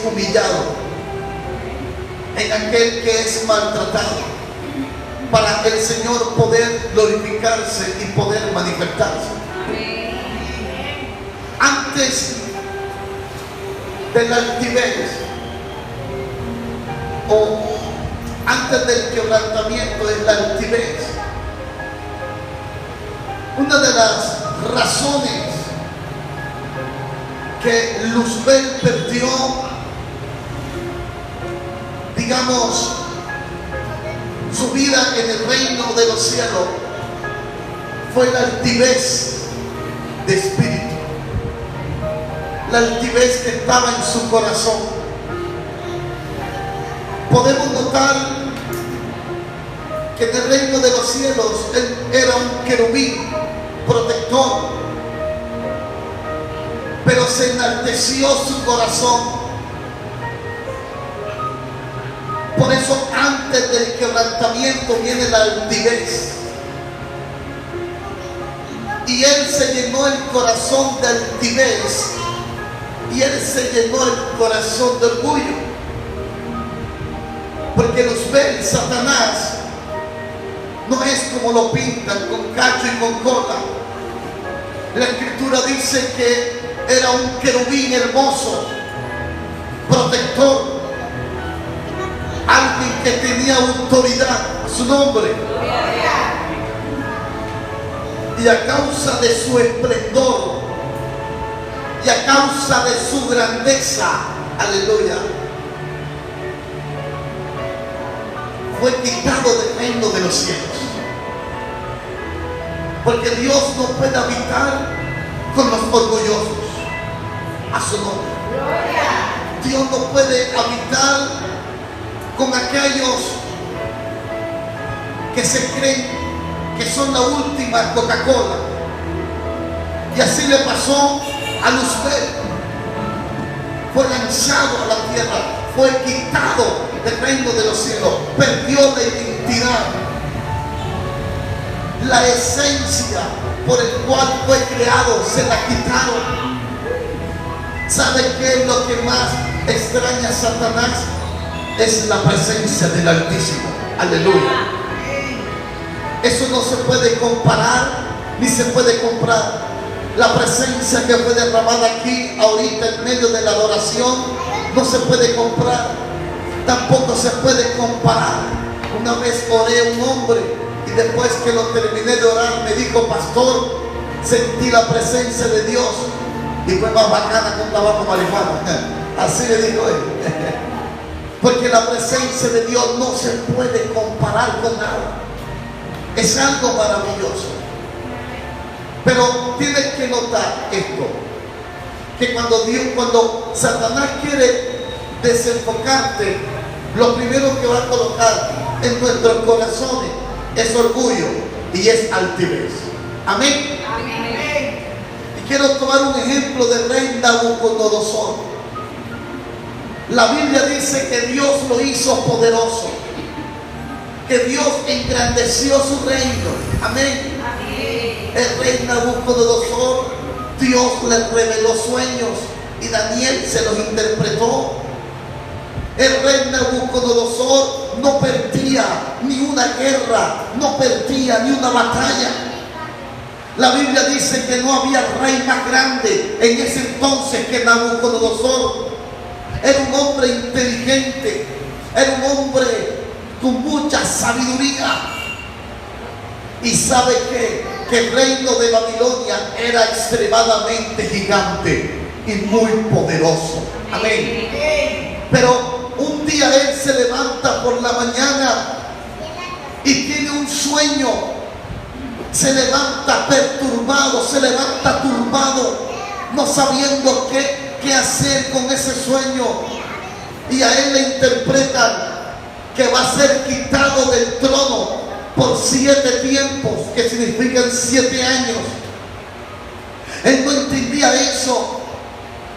humillado, en aquel que es maltratado, para el Señor poder glorificarse y poder manifestarse. Antes de la altivez, o antes del quebrantamiento, es la altivez. Una de las razones que Luzbel perdió, digamos, su vida en el reino de los cielos, fue la altivez de espíritu, la altivez que estaba en su corazón. Podemos notar que en el reino de los cielos él era un querubín protector, pero se enalteció su corazón. Por eso antes del quebrantamiento viene la altivez, y él se llenó el corazón de altivez, y él se llenó el corazón de orgullo. Porque Luzbel, Satanás, no es como lo pintan, con cacho y con cola. La escritura dice que era un querubín hermoso, protector, alguien que tenía autoridad a su nombre. Y a causa de su esplendor y a causa de su grandeza, aleluya, fue quitado del reino de los cielos. Porque Dios no puede habitar con los orgullosos, a su nombre. Dios no puede habitar con aquellos que se creen que son la última Coca-Cola. Y así le pasó a Luzbel. Fue lanzado a la tierra, fue quitado del reino de los cielos, perdió la identidad, la esencia por el cual fue creado, se la quitaron. ¿Sabe qué es lo que más extraña a Satanás? Es la presencia del Altísimo. Aleluya. Eso no se puede comparar ni se puede comprar. La presencia que fue derramada aquí ahorita en medio de la adoración no se puede comprar, tampoco se puede comparar. Una vez oré a un hombre y después que lo terminé de orar me dijo: pastor, sentí la presencia de Dios y fue más bacana que un tabaco marihuana. Así le dijo él. Porque la presencia de Dios no se puede comparar con nada. Es algo maravilloso. Pero tienes que notar esto, que cuando Satanás quiere desenfocarte, lo primero que va a colocar en nuestros corazones es orgullo y es altivez. Amén. Amén. Y quiero tomar un ejemplo del rey Nabucodonosor. La Biblia dice que Dios lo hizo poderoso, que Dios engrandeció su reino. Amén. El rey Nabucodonosor, Dios le reveló sueños y Daniel se los interpretó. El rey Nabucodonosor no perdía ni una guerra, no perdía ni una batalla. La Biblia dice que no había rey más grande en ese entonces que Nabucodonosor. Era un hombre inteligente, era un hombre con mucha sabiduría. Y sabe que el reino de Babilonia era extremadamente gigante y muy poderoso. Amén. Pero un día él se levanta por la mañana y tiene un sueño. Se levanta perturbado, se levanta turbado, no sabiendo qué hacer con ese sueño. Y a él le interpretan que va a ser quitado del trono por 7 tiempos, que significan 7 años. Él no entendía eso.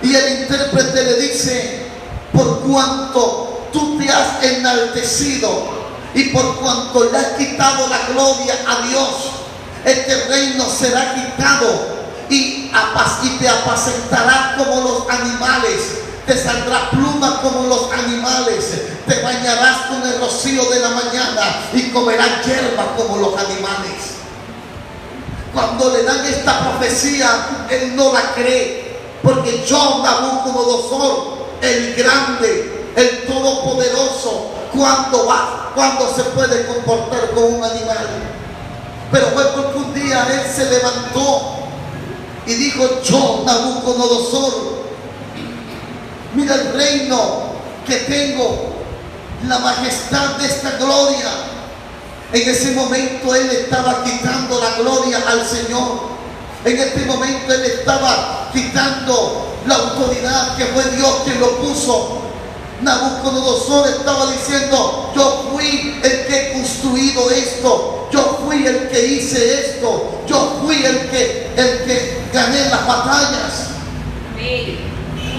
Y el intérprete le dice: por cuanto tú te has enaltecido y por cuanto le has quitado la gloria a Dios, este reino será quitado y te apacentará como los animales, te saldrá pluma como los animales, te bañarás con el rocío de la mañana y comerás hierba como los animales. Cuando le dan esta profecía, él no la cree, porque yo, Nabucodonosor, el grande, el todopoderoso, cuando se puede comportar como un animal. Pero fue porque un día él se levantó y dijo: yo, Nabucodonosor, mira el reino que tengo, la majestad de esta gloria. En ese momento él estaba quitando la gloria al Señor. En este momento él estaba quitando la autoridad que fue Dios quien lo puso. Nabucodonosor estaba diciendo: yo fui el que he construido esto, yo fui el que hice esto, yo fui el que gané las batallas.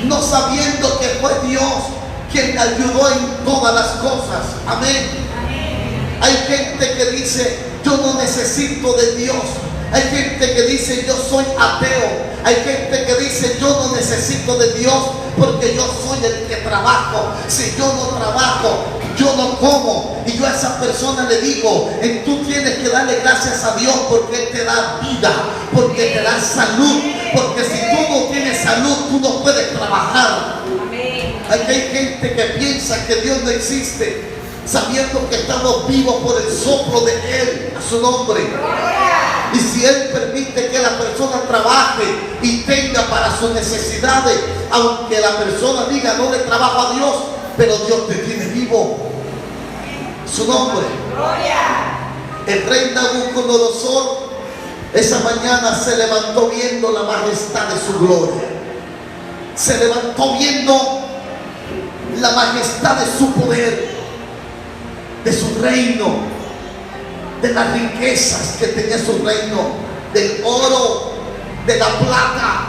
No sabiendo que fue Dios quien le ayudó en todas las cosas. Amén. Hay gente que dice: yo no necesito de Dios. Hay gente que dice: yo soy ateo. Hay gente que dice: yo no necesito de Dios porque yo soy el que trabajo. Si yo no trabajo, yo no como. Y yo a esa persona le digo: tú tienes que darle gracias a Dios porque Él te da vida, porque te da salud. Porque si tú no tienes salud, tú no puedes trabajar. Aquí hay gente que piensa que Dios no existe, sabiendo que estamos vivos por el soplo de Él, a su nombre. Y si Él permite que la persona trabaje y tenga para sus necesidades, aunque la persona diga: no le trabajo a Dios, pero Dios te tiene vivo, su nombre. El rey Nabucodonosor esa mañana se levantó viendo la majestad de su gloria. Se levantó viendo la majestad de su poder, de su reino, de las riquezas que tenía su reino, del oro, de la plata.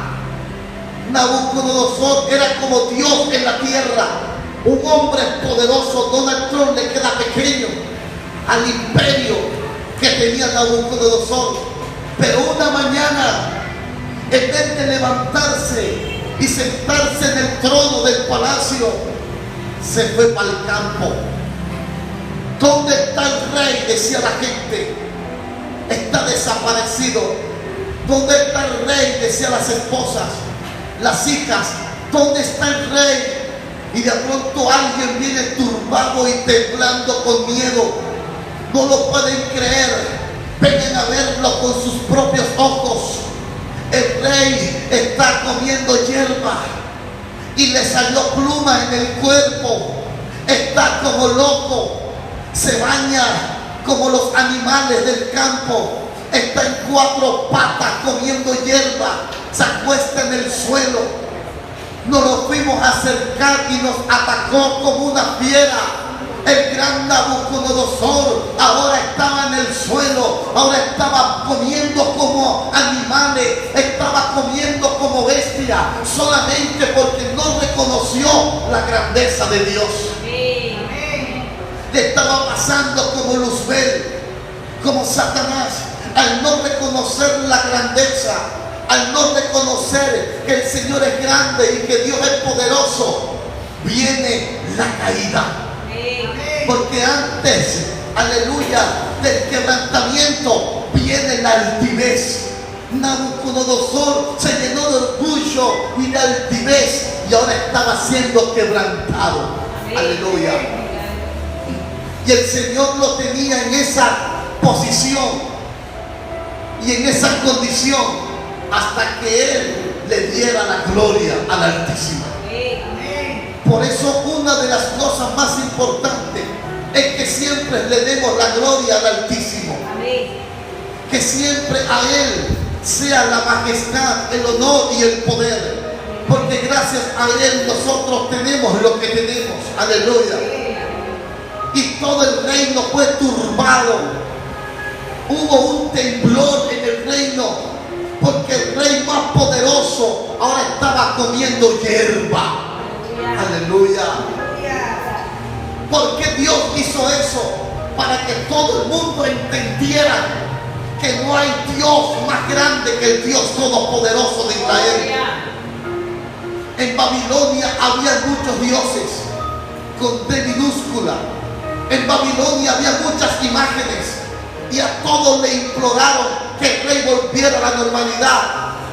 Nabucodonosor era como Dios en la tierra, un hombre poderoso. Donald Trump le queda pequeño al imperio que tenía Nabucodonosor. Pero una mañana, en vez de levantarse y sentarse en el trono del palacio, se fue para el campo. ¿Dónde está el rey?, decía la gente. Está desaparecido. ¿Dónde está el rey?, decían las esposas, las hijas. ¿Dónde está el rey? Y de pronto alguien viene turbado y temblando con miedo. No lo pueden creer. Vengan a verlo con sus propios ojos. El rey está comiendo hierba y le salió pluma en el cuerpo. Está como loco. Se baña como los animales del campo. Está en 4 patas comiendo hierba. Se acuesta en el suelo. Nos lo fuimos a acercar y nos atacó como una fiera. El gran Nabucodonosor ahora estaba en el suelo. Ahora estaba comiendo como animales. Estaba comiendo como bestia. Solamente porque no reconoció la grandeza de Dios. Le estaba pasando como Luzbel, como Satanás, al no reconocer la grandeza, al no reconocer que el Señor es grande y que Dios es poderoso, viene la caída. Porque antes, aleluya, del quebrantamiento viene la altivez. Nabucodonosor se llenó de orgullo y de altivez y ahora estaba siendo quebrantado. Aleluya. Y el Señor lo tenía en esa posición y en esa condición hasta que Él le diera la gloria al Altísimo. Por eso una de las cosas más importantes es que siempre le demos la gloria al Altísimo. Que siempre a Él sea la majestad, el honor y el poder. Porque gracias a Él nosotros tenemos lo que tenemos. Aleluya. Y todo el reino fue turbado. Hubo un temblor en el reino, porque el rey más poderoso ahora estaba comiendo hierba. Aleluya. ¿Por qué Dios hizo eso? Para que todo el mundo entendiera que no hay Dios más grande que el Dios todopoderoso de Israel. En Babilonia había muchos dioses con D minúscula. En Babilonia había muchas imágenes y a todos le imploraron que el rey volviera a la normalidad,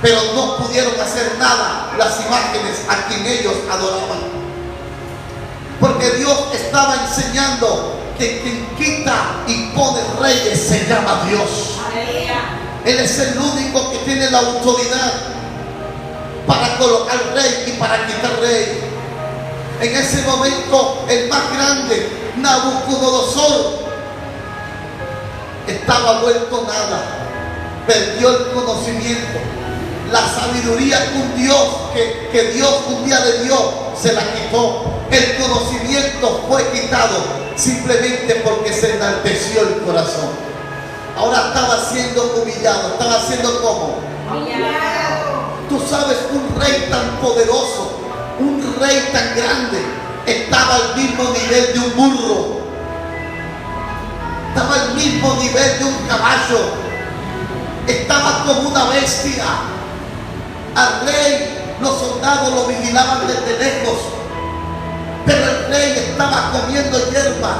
pero no pudieron hacer nada las imágenes a quien ellos adoraban, porque Dios estaba enseñando que quien quita y pone reyes se llama Dios. Él es el único que tiene la autoridad para colocar rey y para quitar rey. En ese momento el más grande, Nabucodonosor, estaba vuelto nada, perdió el conocimiento, la sabiduría que Dios un día le dio, se la quitó. El conocimiento fue quitado simplemente porque se enalteció el corazón. Ahora estaba siendo humillado. ¿Estaba siendo cómo? Humillado. Tú sabes, un rey tan poderoso, un rey tan grande, estaba al mismo nivel de un burro, estaba al mismo nivel de un caballo, estaba como una bestia. Al rey los soldados lo vigilaban desde lejos, pero el rey estaba comiendo hierba,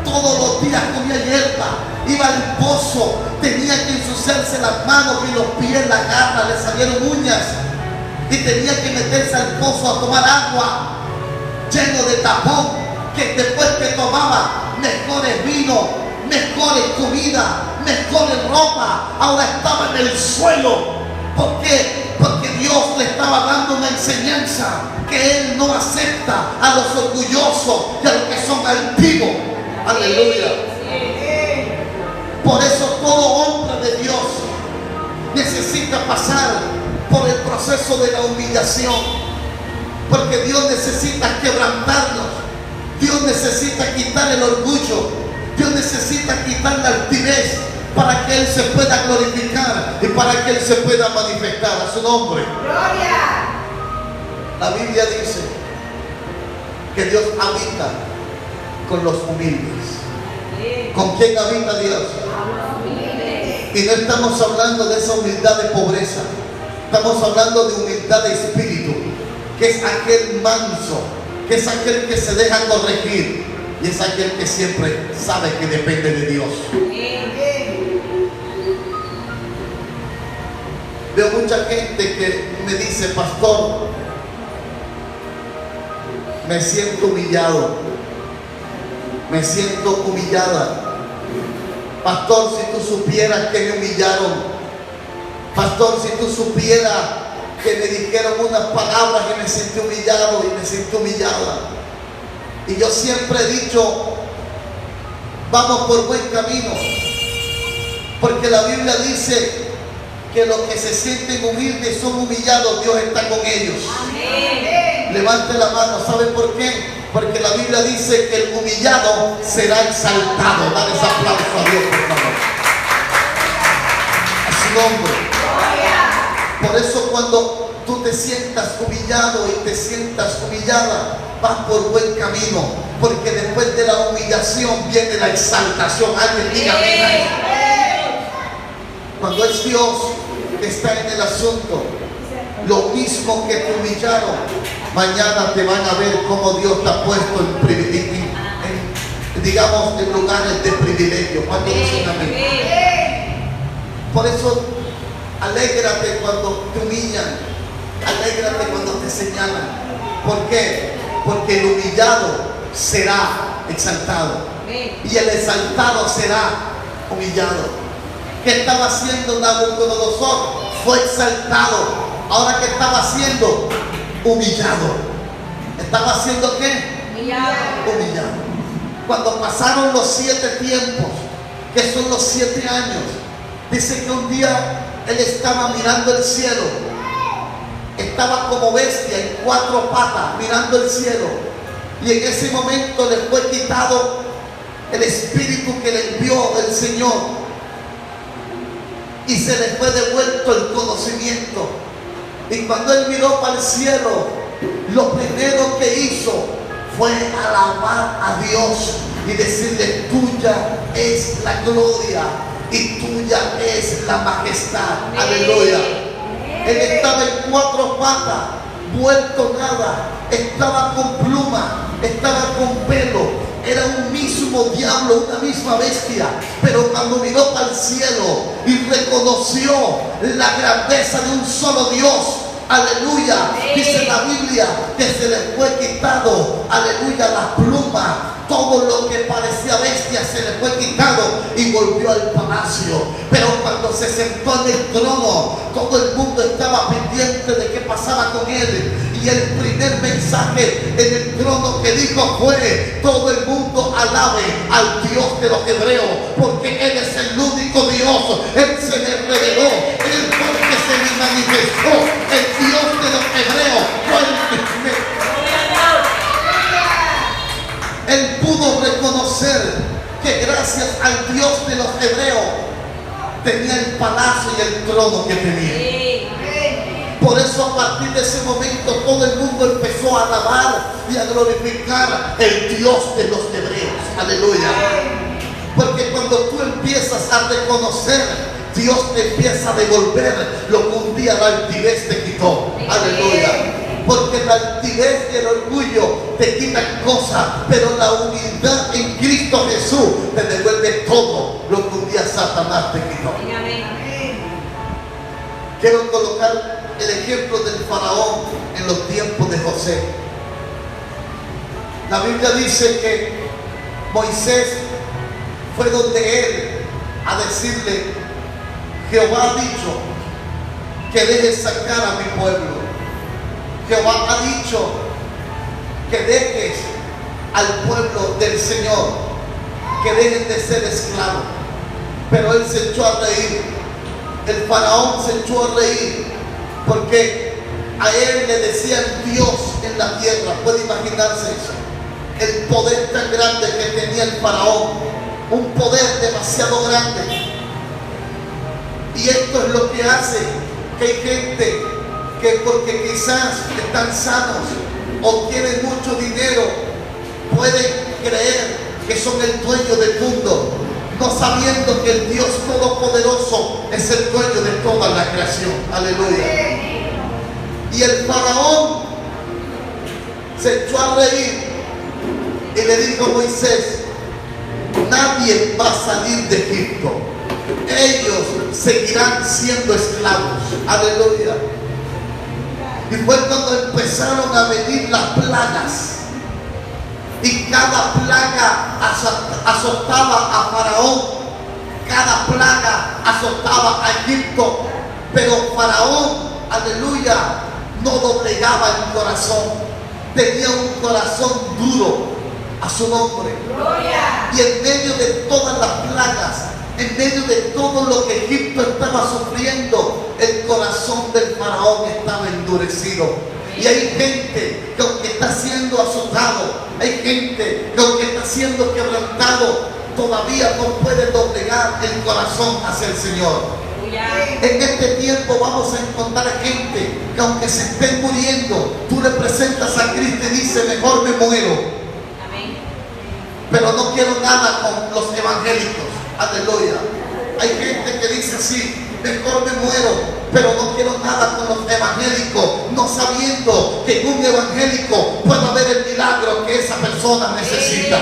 todos los días comía hierba, iba al pozo, tenía que ensuciarse las manos y los pies, la garra, le salieron uñas, y tenía que meterse al pozo a tomar agua lleno de tapón, que después que tomaba mejores vinos, mejores comida, mejores ropa, ahora estaba en el suelo. ¿Por qué? Porque Dios le estaba dando una enseñanza que Él no acepta a los orgullosos y a los que son altivos. Aleluya. Por eso todo hombre de Dios necesita pasar por el proceso de la humillación, porque Dios necesita quebrantarnos, Dios necesita quitar el orgullo, Dios necesita quitar la altivez, para que Él se pueda glorificar y para que Él se pueda manifestar a su nombre. ¡Gloria! La Biblia dice que Dios habita con los humildes. ¿Con quién habita Dios? Y no estamos hablando de esa humildad de pobreza, estamos hablando de humildad de espíritu, que es aquel manso, que es aquel que se deja corregir y es aquel que siempre sabe que depende de Dios. Veo mucha gente que me dice: pastor, me siento humillado, me siento humillada. Pastor, si tú supieras que me humillaron. Pastor, si tú supieras que me dijeron unas palabras y me sentí humillado y me sentí humillada. Y yo siempre he dicho: vamos por buen camino, porque la Biblia dice que los que se sienten humildes son humillados, Dios está con ellos. Amén. Levante la mano. ¿Sabe por qué? Porque la Biblia dice que el humillado será exaltado. Dale ese aplauso a Dios, por favor. A su nombre. Por eso cuando tú te sientas humillado y te sientas humillada, vas por buen camino, porque después de la humillación viene la exaltación. Alguien diga amén. Cuando es Dios que está en el asunto, lo mismo que te humillaron, mañana te van a ver cómo Dios te ha puesto en lugares de privilegio. ¿Cuánto dicen amén? Por eso, alégrate cuando te humillan, alégrate cuando te señalan. ¿Por qué? Porque el humillado será exaltado y el exaltado será humillado. ¿Qué estaba haciendo Nabucodonosor? Fue exaltado. Ahora, ¿qué estaba haciendo? Humillado. ¿Estaba haciendo qué? Humillado. Humillado. Cuando pasaron los 7 tiempos, que son los 7 años, dice que un día él estaba mirando el cielo. Estaba como bestia en 4 patas mirando el cielo. Y en ese momento le fue quitado el espíritu que le envió el Señor. Y se le fue devuelto el conocimiento. Y cuando él miró para el cielo, lo primero que hizo fue alabar a Dios y decirle: tuya es la gloria y tuya es la majestad. Aleluya. Él estaba en 4 patas vuelto nada, estaba con pluma, estaba con pelo. Era un mismo diablo, una misma bestia. Pero cuando miró para el cielo y reconoció la grandeza de un solo Dios, aleluya, dice la Biblia que se le fue quitado, aleluya, la pluma. Todo lo que parecía bestia se le fue quitado y volvió al palacio. Pero cuando se sentó en el trono, todo el mundo estaba pendiente de qué pasaba con él. Y el primer mensaje en el trono que dijo fue: todo el mundo alabe al Dios de los hebreos, porque Él es el único Dios. Él se me reveló, Él fue el que se me manifestó. El Dios de los hebreos fue el que me... Él pudo reconocer que gracias al Dios de los hebreos tenía el palacio y el trono que tenía. Por eso a partir de ese momento todo el mundo empezó a alabar y a glorificar el Dios de los hebreos. Aleluya. Porque cuando tú empiezas a reconocer, Dios te empieza a devolver lo que un día la altivez te quitó. Aleluya. Porque la altivez y el orgullo te quitan cosas, pero la humildad en Cristo Jesús te devuelve todo lo que un día Satanás te quitó. Quiero colocar el ejemplo del faraón en los tiempos de José. La Biblia dice que Moisés fue donde él a decirle: Jehová ha dicho que dejes sacar a mi pueblo. Jehová ha dicho que dejes al pueblo del Señor, que dejen de ser esclavos. Pero él se echó a reír. El faraón se echó a reír porque a él le decían Dios en la tierra. ¿Puede imaginarse eso? El poder tan grande que tenía el faraón, un poder demasiado grande. Y esto es lo que hace que hay gente que, porque quizás están sanos o tienen mucho dinero, pueden creer que son el dueño del mundo, no sabiendo que el Dios Todopoderoso es el dueño de toda la creación. Aleluya. Y el faraón se echó a reír y le dijo a Moisés: nadie va a salir de Egipto, ellos seguirán siendo esclavos. Aleluya. Y fue cuando empezaron a venir las plagas. Y cada plaga azotaba a Faraón. Cada plaga azotaba a Egipto. Pero Faraón, aleluya, no doblegaba el corazón. Tenía un corazón duro a su nombre. Y en medio de todas las plagas, en medio de todo lo que Egipto estaba sufriendo, el corazón del faraón estaba endurecido. Y hay gente que aunque está siendo azotado, hay gente que aunque está siendo quebrantado, todavía no puede doblegar el corazón hacia el Señor. En este tiempo vamos a encontrar gente que aunque se estén muriendo, tú le presentas a Cristo y dice: mejor me muero. Pero no quiero nada con los evangélicos. Aleluya. Hay gente que dice así: mejor me muero, pero no quiero nada con los evangélicos, no sabiendo que en un evangélico puede haber el milagro que esa persona necesita.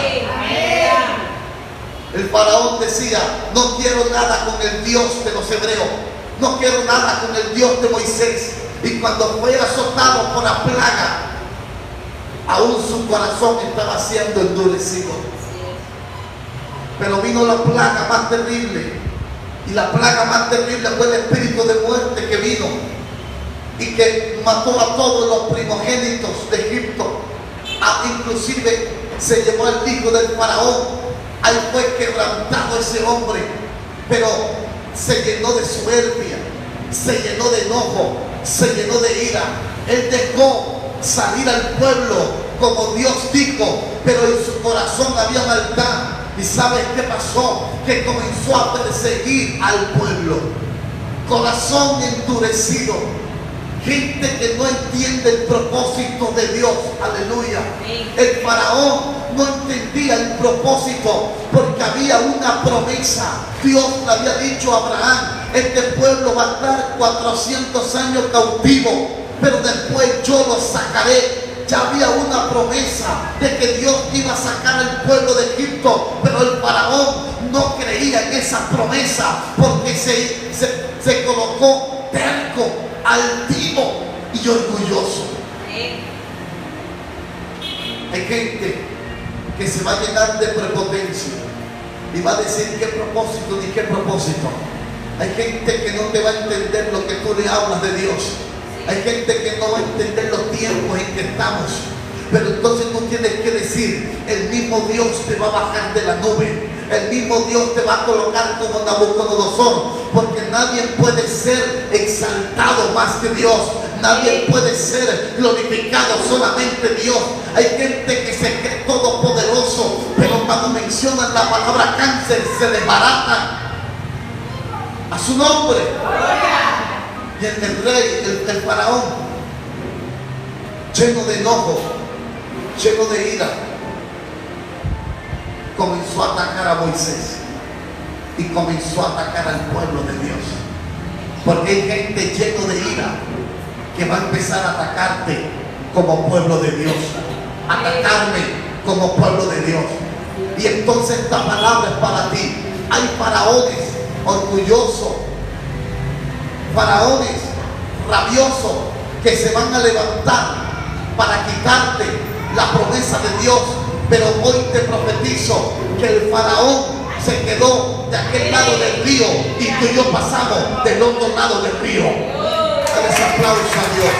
El faraón decía: no quiero nada con el Dios de los hebreos, no quiero nada con el Dios de Moisés. Y cuando fue azotado por la plaga, aún su corazón estaba siendo endurecido. Pero vino la plaga más terrible. Y la plaga más terrible fue el espíritu de muerte que vino y que mató a todos los primogénitos de Egipto. Inclusive se llevó al hijo del faraón. Ahí fue quebrantado ese hombre, pero se llenó de soberbia, se llenó de enojo, se llenó de ira. Él dejó salir al pueblo como Dios dijo, pero en su corazón había maldad. ¿Y sabes qué pasó? Que comenzó a perseguir al pueblo. Corazón endurecido. Gente que no entiende el propósito de Dios. Aleluya. El faraón no entendía el propósito porque había una promesa. Dios le había dicho a Abraham: este pueblo va a estar 400 años cautivo. pero después yo los sacaré. Ya había una promesa de que Dios iba a sacar al pueblo de Egipto, pero el faraón no creía en esa promesa porque se colocó terco, altivo y orgulloso. Hay gente que se va a llenar de prepotencia y va a decir qué propósito ni qué propósito. Hay gente que no te va a entender lo que tú le hablas de Dios. Hay gente que no va a entender los tiempos en que estamos. Pero entonces tú tienes que decir, el mismo Dios te va a bajar de la nube. El mismo Dios te va a colocar como Nabucodonosor. Porque nadie puede ser exaltado más que Dios. Nadie puede ser glorificado, solamente Dios. Hay gente que se cree todopoderoso, pero cuando mencionan la palabra cáncer se desbaratan a su nombre. Y el rey, el faraón, lleno de enojo, lleno de ira, comenzó a atacar a Moisés y comenzó a atacar al pueblo de Dios. Porque hay gente lleno de ira que va a empezar a atacarte como pueblo de Dios, atacarme como pueblo de Dios. Y entonces esta palabra es para ti. Hay faraones orgullosos, faraones rabiosos que se van a levantar para quitarte la promesa de Dios. Pero hoy te profetizo que el faraón se quedó de aquel lado del río y tú y yo pasamos del otro lado del río. Dale ese aplauso a Dios.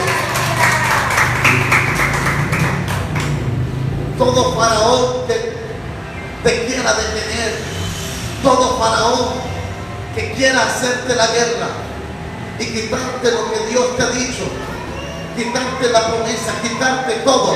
Todo faraón que te quiera detener, todo faraón que quiera hacerte la guerra y quitarte lo que Dios te ha dicho, quitarte la promesa, quitarte todo,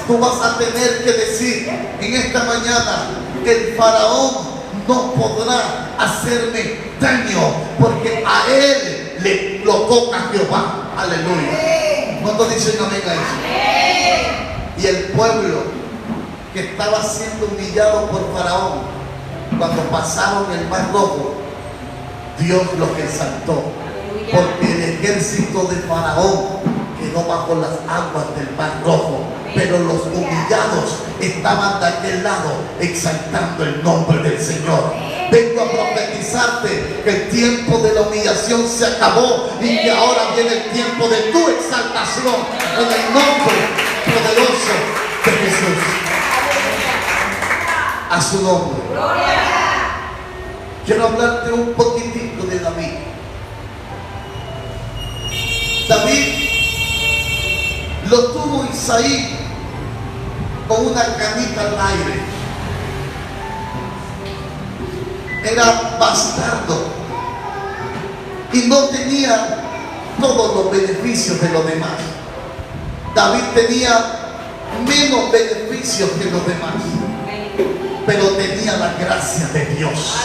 tú vas a tener que decir en esta mañana: el faraón no podrá hacerme daño, porque a él le lo toca Jehová. Aleluya. ¿Cuántos dicen amén a eso? Y el pueblo que estaba siendo humillado por faraón, cuando pasaron el mar rojo, Dios los exaltó, porque el ejército de faraón quedó bajo las aguas del mar rojo, pero los humillados estaban de aquel lado exaltando el nombre del Señor. Vengo a profetizarte que el tiempo de la humillación se acabó y que ahora viene el tiempo de tu exaltación en el nombre poderoso de Jesús. A su nombre. Quiero hablarte un poquitito de David. David lo tuvo Isaí con una canita al aire. Era bastardo y no tenía todos los beneficios de los demás. David tenía menos beneficios que los demás, pero tenía la gracia de Dios.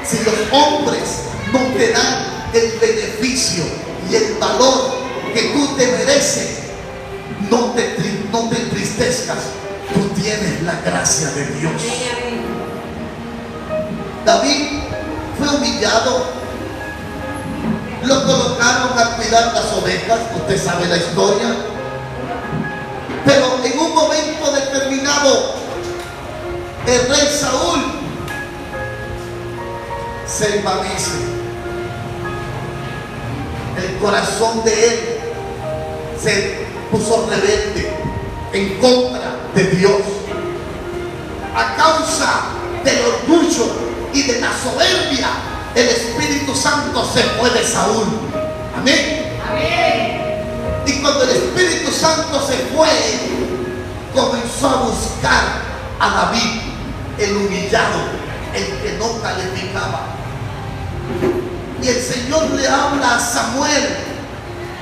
Si los hombres no te dan el beneficio y el valor que tú te mereces, no te entristezcas. Tú tienes la gracia de Dios. David fue humillado, lo colocaron a cuidar las ovejas, usted sabe la historia, pero en un momento determinado el rey Saúl se envanece, el corazón de él se puso rebelde en contra de Dios a causa del orgullo y de la soberbia. El Espíritu Santo se fue de Saúl. Amén. Amén. Y cuando el Espíritu Santo se fue, comenzó a buscar a David, el humillado, el que no calificaba. Y el Señor le habla a Samuel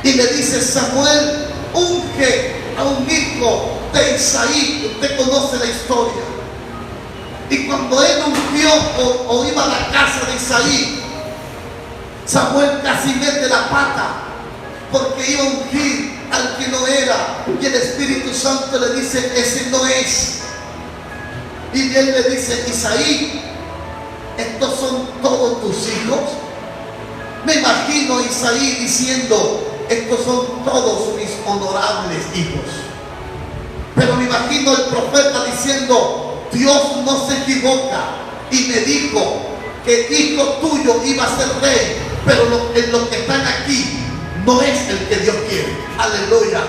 y le dice: Samuel, unge a un hijo de Isaí. Usted conoce la historia. Y cuando él ungió o iba a la casa de Isaí, Samuel casi mete la pata, porque iba a ungir al que no era. Y el Espíritu Santo le dice: ese no es. Y él le dice: Isaí, ¿estos son todos tus hijos? Me imagino a Isaí diciendo: estos son todos mis honorables hijos. Pero me imagino el profeta diciendo, Dios no se equivoca y me dijo que hijo tuyo iba a ser rey, pero en lo que están aquí no es el que Dios quiere. Aleluya.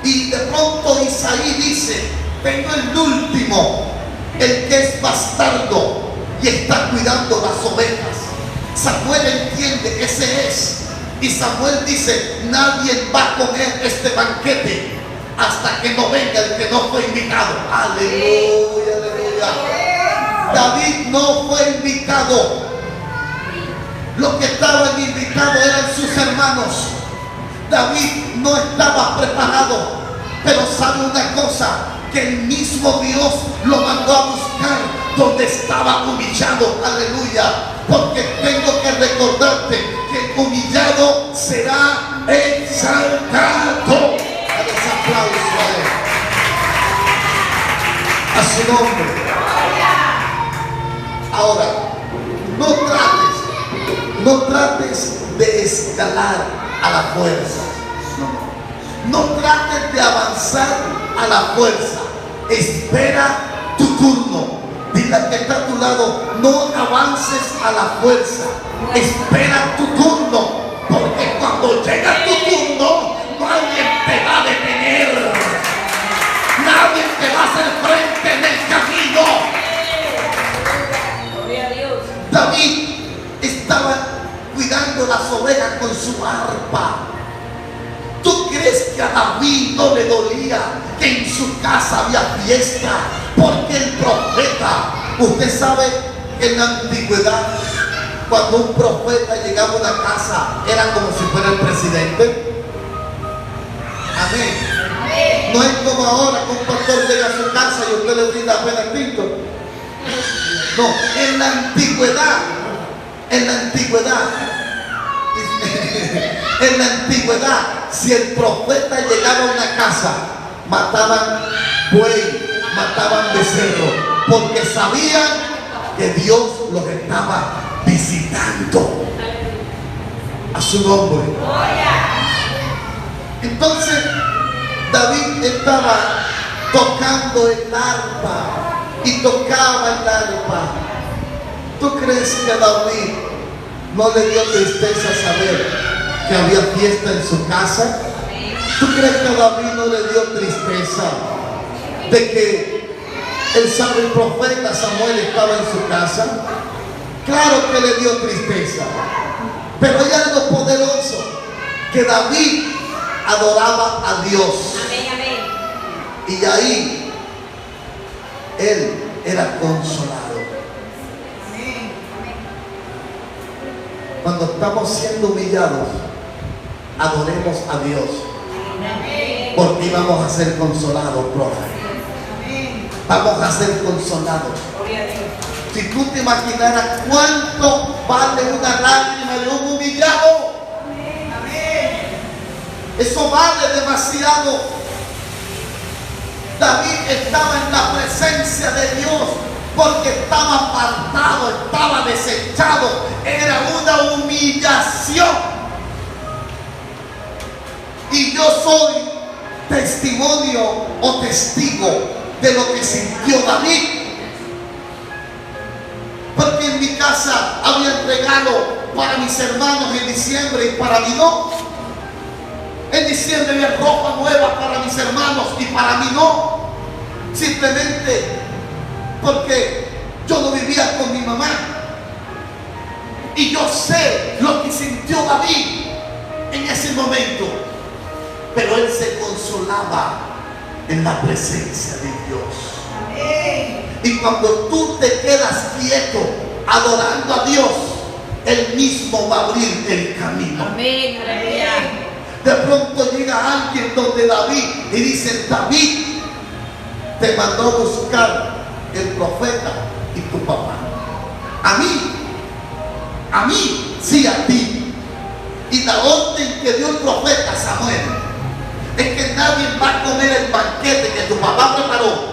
Y de pronto Isaí dice, tengo el último, el que es bastardo y está cuidando las ovejas. Samuel entiende que ese es. Y Samuel dice, nadie va a comer este banquete hasta que no venga el que no fue invitado. Aleluya, aleluya. David no fue invitado. Los que estaban invitados eran sus hermanos. David no estaba preparado. Pero sabe una cosa, que el mismo Dios lo mandó a buscar donde estaba humillado. Aleluya. Porque tengo que recordarte que el humillado será exaltado. Dale ese aplauso a su nombre. Ahora, no trates de escalar a la fuerza. No trates de avanzar a la fuerza. Espera tu turno. Dile al que está a tu lado, no avances a la fuerza. Espera tu turno. Porque cuando llega tu turno, nadie te va a detener. Nadie te va a hacer frente en el camino. David estaba cuidando las ovejas con su arpa. ¿Tú crees que a David no le dolía que en su casa había fiesta? Porque el profeta, usted sabe que en la antigüedad, cuando un profeta llegaba a una casa, era como si fuera el presidente. Amén. No es como ahora que un pastor llega a su casa y usted le brinda apenas tinto. No, en la antigüedad, si el profeta llegaba a una casa, mataban buey, mataban becerro, porque sabían que Dios los estaba visitando. A su nombre. Entonces David estaba tocando el arpa y tocaba el arpa. ¿Tú crees que a David no le dio tristeza saber que había fiesta en su casa? ¿Tú crees que a David no le dio tristeza de que el profeta Samuel estaba en su casa? Claro que le dio tristeza. Pero hay algo poderoso, que David adoraba a Dios. Y ahí él era consolado. Cuando estamos siendo humillados, adoremos a Dios, porque íbamos a ser consolados, profe. Vamos a ser consolados. Si tú te imaginaras cuánto vale una lágrima de un humillado, eso vale demasiado. David estaba en la presencia de Dios porque estaba apartado, estaba desechado. Era una humillación. Y yo soy testimonio o testigo de lo que sintió David. Porque en mi casa había regalo para mis hermanos en diciembre y para mí no. En diciembre había ropa nueva para mis hermanos y para mí no. Simplemente porque yo no vivía con mi mamá. Y yo sé lo que sintió David en ese momento. Pero él se consolaba en la presencia de Dios. Y cuando tú te quedas quieto adorando a Dios, Él mismo va a abrir el camino. Amén. De pronto llega alguien donde David y dice: David te mandó a buscar el profeta y tu papá. A mí, sí, a ti. Y la orden que dio el profeta Samuel es que nadie va a comer el banquete que tu papá preparó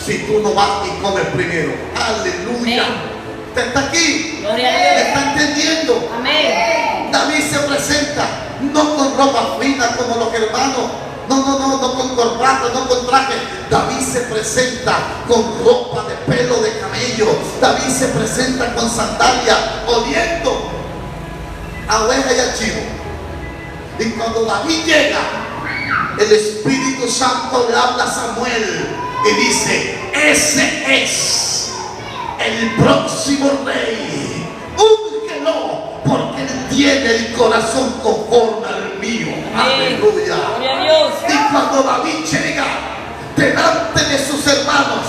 si tú no vas y comes primero. Aleluya. ¿Te está aquí? Gloria a Dios. ¿Me está entendiendo? Amén. David se presenta no con ropa fina como los hermanos, no con corbata, no con traje. David se presenta con ropa de pelo de camello. David se presenta con sandalias, oliendo a oveja y a chivo. Y cuando David llega, el Espíritu Santo le habla a Samuel y dice: ese es el próximo rey, úngelo, porque él tiene el corazón conforme al mío. Aleluya. Y cuando David llega delante de sus hermanos,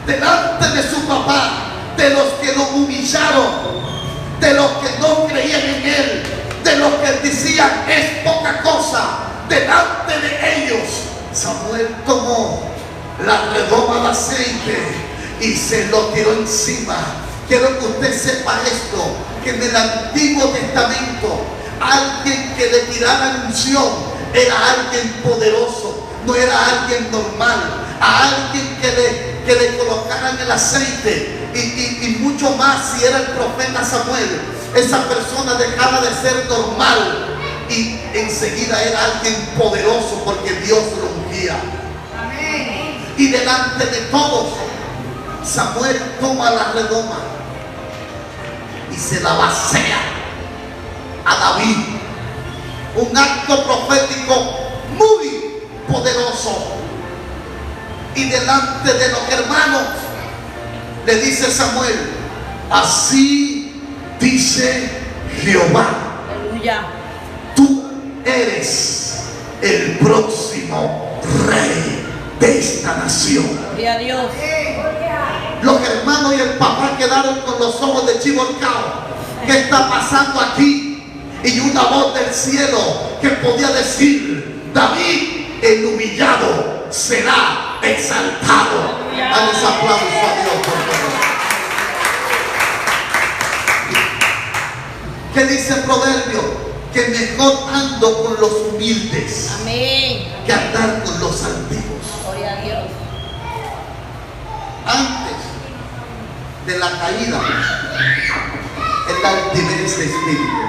delante de su papá, de los que lo humillaron, de los que no creían en él, de los que decían es poca cosa, delante de ellos, Samuel tomó la redoma de aceite y se lo tiró encima. Quiero que usted sepa esto, que en el Antiguo Testamento alguien que le tirara unción era alguien poderoso, no era alguien normal. A alguien que le colocaran el aceite y mucho más si era el profeta Samuel, esa persona dejaba de ser normal y enseguida era alguien poderoso porque Dios lo ungía. Y delante de todos, Samuel toma la redoma y se la vacía a David. Un acto profético muy poderoso. Y delante de los hermanos le dice Samuel: así dice Jehová, aleluya, tú eres el próximo rey de esta nación. Gloria a Dios. Los hermanos y el papá quedaron con los ojos de chivo horcado. ¿Qué está pasando aquí? Y una voz del cielo que podía decir: David, el humillado, será exaltado. Dale ese aplauso a Dios, por favor. ¿Qué dice el proverbio? Que mejor ando con los humildes, amén, que andar con los altivos. Gloria a Dios. Antes de la caída, es la altivez de espíritu.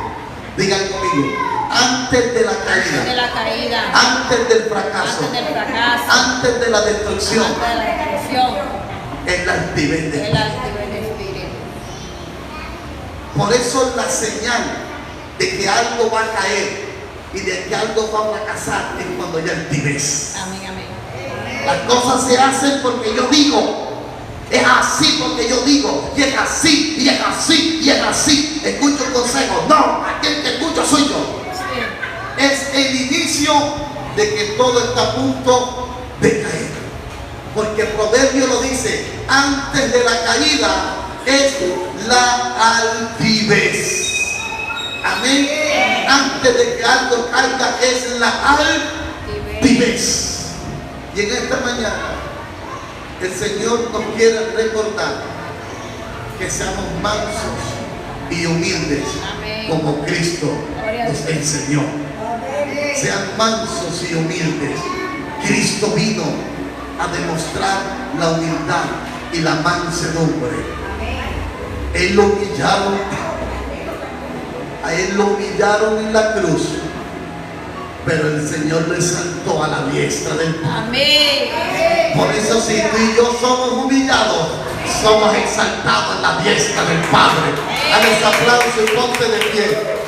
Digan conmigo: antes de la caída, antes del fracaso, antes de la destrucción, es la altivez de espíritu. Por eso la señal de que algo va a caer y de que algo va a fracasar es cuando hay altivez. Amén, amén. Las cosas se hacen porque yo digo. Es así porque yo digo, y es así, y es así, y es así. Escucho el consejo. No, aquel que escucha soy yo. Sí. Es el inicio de que todo está a punto de caer. Porque el proverbio lo dice: antes de la caída es la altivez. Amén. Antes de que algo caiga es la altivez. Y en esta mañana el Señor nos quiere recordar que seamos mansos y humildes. Amén. Como Cristo nos enseñó. Amén. Sean mansos y humildes. Cristo vino a demostrar la humildad y la mansedumbre. Él lo humillaron. A él lo humillaron en la cruz, pero el Señor lo exaltó a la diestra del Padre. Amén. Por eso si tú y yo somos humillados, somos exaltados en la diestra del Padre. Dale ese aplauso y ponte de pie.